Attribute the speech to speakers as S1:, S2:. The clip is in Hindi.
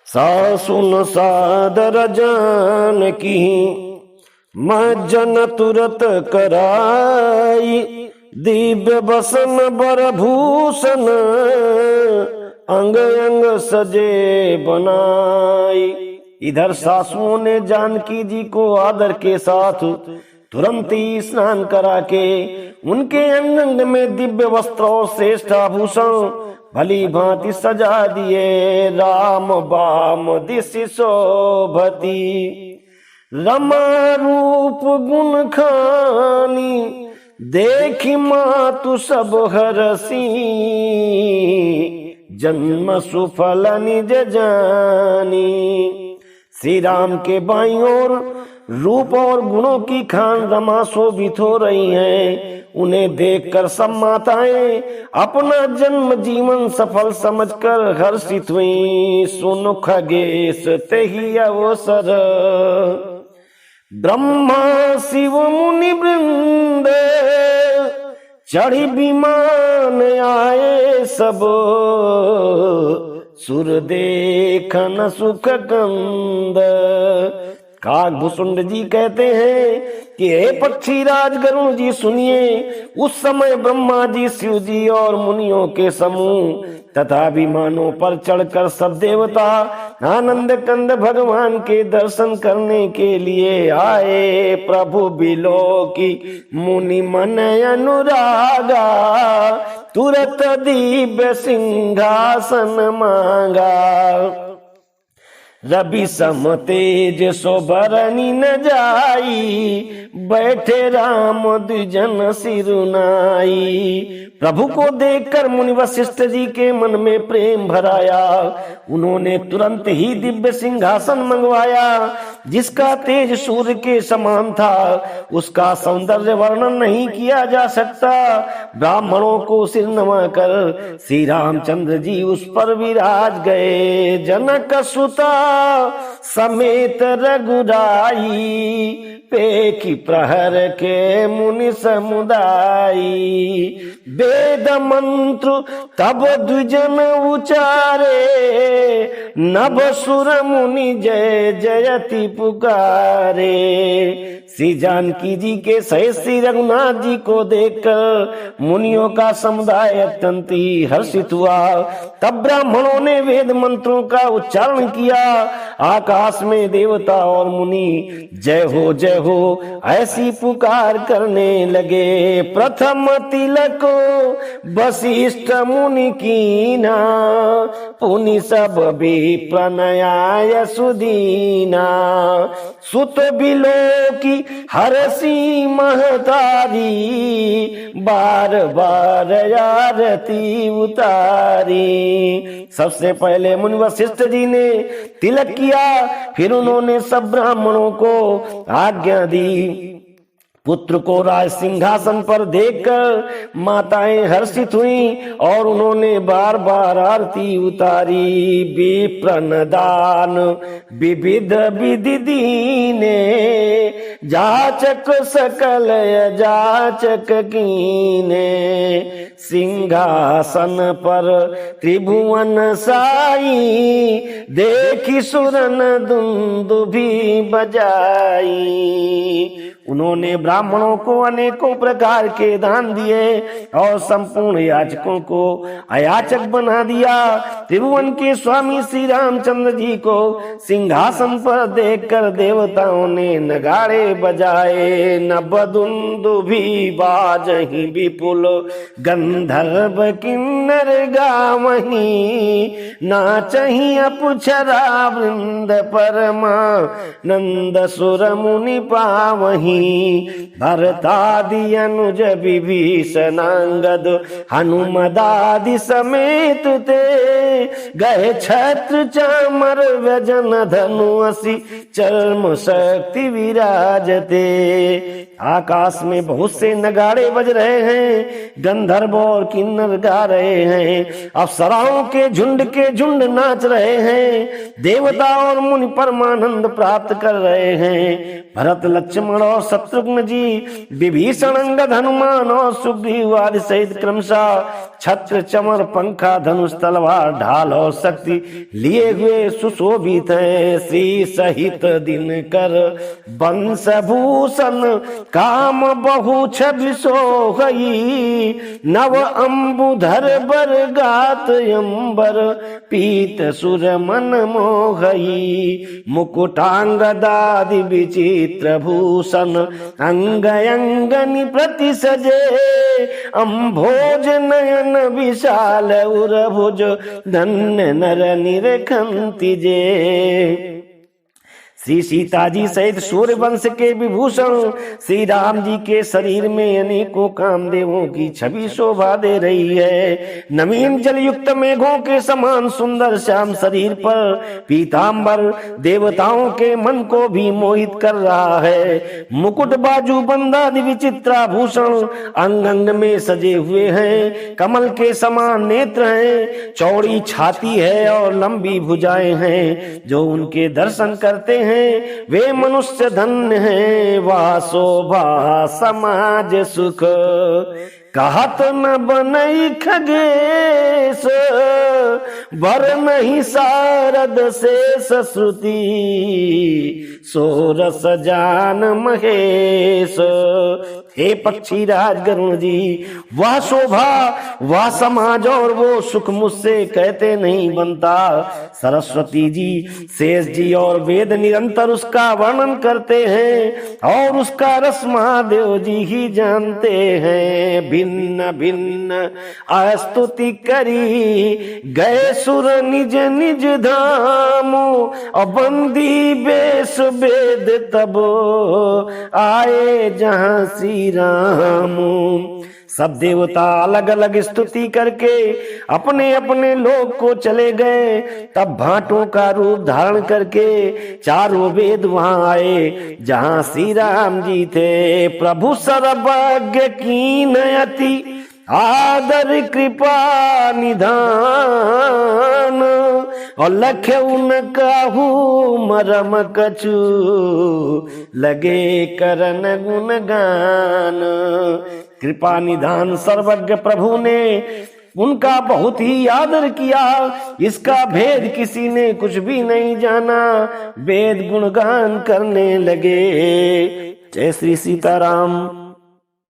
S1: सासुन सादर जान की मज्जन तुरत कराई। दिव्य बसन बर भूषण अंग अंग सजे बनाई। इधर सासुओं ने जानकी जी को आदर के साथ तुरंत ही स्नान करा के उनके अंग अंग में दिव्य वस्त्र और श्रेष्ठ आभूषण भली भांति सजा दिए। राम बाम दिशि शोभती रमा रूप गुण खानी। देखी मातु सब हरसी जन्म सुफल निज जानी। श्री राम के बाईं ओर रूप और गुणों की खान रमा शोभित हो रही हैं। उन्हें देखकर सब माताएं अपना जन्म जीवन सफल समझकर हर्षित हुई। सुन खगेश तेहि अवसर ब्रह्मा शिव मुनि वृंद चढ़ी विमान आए सब। सुर देखन सुख कंद। काकभूषुंड जी कहते हैं कि हे पक्षी राज गरुण जी सुनिए। उस समय ब्रह्मा जी शिव जी और मुनियों के समूह तथा विमानों पर चढ़कर सब देवता आनंद कंद भगवान के दर्शन करने के लिए आए। प्रभु बिलो की मुनि मन अनुरागा तुरत दिव्य सिंहासन मांगा। रवि सम तेज सोबरनी न जाई बैठे राम द्विजन सिरुनाई। प्रभु को देखकर मुनि वशिष्ठ जी के मन में प्रेम भराया। उन्होंने तुरंत ही दिव्य सिंहासन मंगवाया जिसका तेज सूर्य के समान था। उसका सौंदर्य वर्णन नहीं किया जा सकता। ब्राह्मणों को सिर नवाकर श्री रामचंद्र जी उस पर विराज गए। जनक सुता समेत रघुराई पेखी प्रहर के मुनि समुदाई। वेद मंत्र तब द्विजन उचारे नभ सुर मुनि जय जयति पुकारे। श्री जानकी जी के सहित श्री रघुनाथ जी को देखकर मुनियों का समुदाय अत्यंत ही हर्षित हुआ। तब ब्राह्मणों ने वेद मंत्रों का उच्चारण किया। आकाश में देवता और मुनि जय हो ऐसी पुकार करने लगे। प्रथम तिलक वशिष्ठ मुनि कीना पुनि सब भी प्रणयाय सुदीना। सुत बिलो की हरसी महतारी बार बार आरती उतारी। सबसे पहले मुनि वशिष्ठ जी ने तिलक किया। फिर उन्होंने सब ब्राह्मणों को आज्ञा दी। पुत्र को राज सिंहासन पर देखकर माताएं हर्षित हुई और उन्होंने बार बार आरती उतारी। विप्रन दान विविध विधि दीने जाचक सकल जाचक कीने। सिंहासन पर त्रिभुवन साई देखी सुरन दुंदुभी बजाई। उन्होंने ब्राह्मणों को अनेकों प्रकार के दान दिए और संपूर्ण याचकों को अयाचक बना दिया। त्रिभुवन के स्वामी श्री रामचंद्र जी को सिंहासन पर देखकर देवताओं ने नगाड़े बजाए। नभदुंदुभी बाजहि विपुल गंधर्व किन्नर गावहीं नाचहि अपुछरा वृंद परमा नंद सुर मुनि पावहीं। भरतादि अनुज विभीषणांगद हनुमदादि समेत ते गए छत्र चामर व्यजन धनु असि चर्म शक्ति विराजते। आकाश में बहुत से नगाड़े बज रहे हैं। गंधर्व और किन्नर गा रहे हैं। अप्सराओं के झुंड नाच रहे हैं। देवता और मुनि परमानंद प्राप्त कर रहे हैं। भरत लक्ष्मण और शत्रुघ्न जी, विभीषण, अंगद, हनुमान और सुग्रीव आदि सहित क्रमशः छत्र, चमर, पंखा, धनुष, तलवार, ढाल और शक्ति लिए हुए सुशोभित हैं। श्री सहित दिनकर बंश भूषण काम बहु छवि सोहई, नव अंबुधर बर गात अंबर पीत सुर मन मोहई, मुकुटांगदादि विचित्र भूषण अंग अंगनि प्रति सजे, अम्भोज नयन विशाल उरभुज धन्य नर निरखंति जे। श्री सीता जी सहित सूर्य वंश के विभूषण श्री राम जी के शरीर में अनेकों कामदेवों की छवि शोभा दे रही है। नवीन जल युक्त मेघों के समान सुंदर श्याम शरीर पर पीतांबर देवताओं के मन को भी मोहित कर रहा है। मुकुट, बाजू, बंदादि विचित्राभूषण अंग अंग में सजे हुए हैं। कमल के समान नेत्र हैं, चौड़ी छाती है और लंबी भुजाएं हैं। जो उनके दर्शन करते हैं वे मनुष्य धन्य हैं। वाह शोभा समाज सुख कहत न बनई खगेश, बर नहीं शारद शेष श्रुति, सोरस जान महेश। हे पक्षी राज गरुण जी, वह शोभा, वह समाज और वो सुख मुझसे कहते नहीं बनता। सरस्वती जी, शेष जी और वेद निरंतर उसका वर्णन करते हैं और उसका रस महादेव जी ही जानते हैं। भिन्न भिन्न स्तुति करी गए सुर निज निज धाम, बंदी बेस वेद तब आए जहां श्री राम। सब देवता अलग अलग स्तुति करके अपने अपने लोक को चले गए। तब भांटों का रूप धारण करके चारों वेद वहां आए जहां श्री राम जी थे। प्रभु सर्वज्ञ कीन अति आदर कृपा निधान, और लख उनकाहू मरम कछु लगे करन गुणगान। कृपा निधान सर्वज्ञ प्रभु ने उनका बहुत ही आदर किया। इसका भेद किसी ने कुछ भी नहीं जाना। वेद गुणगान करने लगे। जय श्री सीताराम।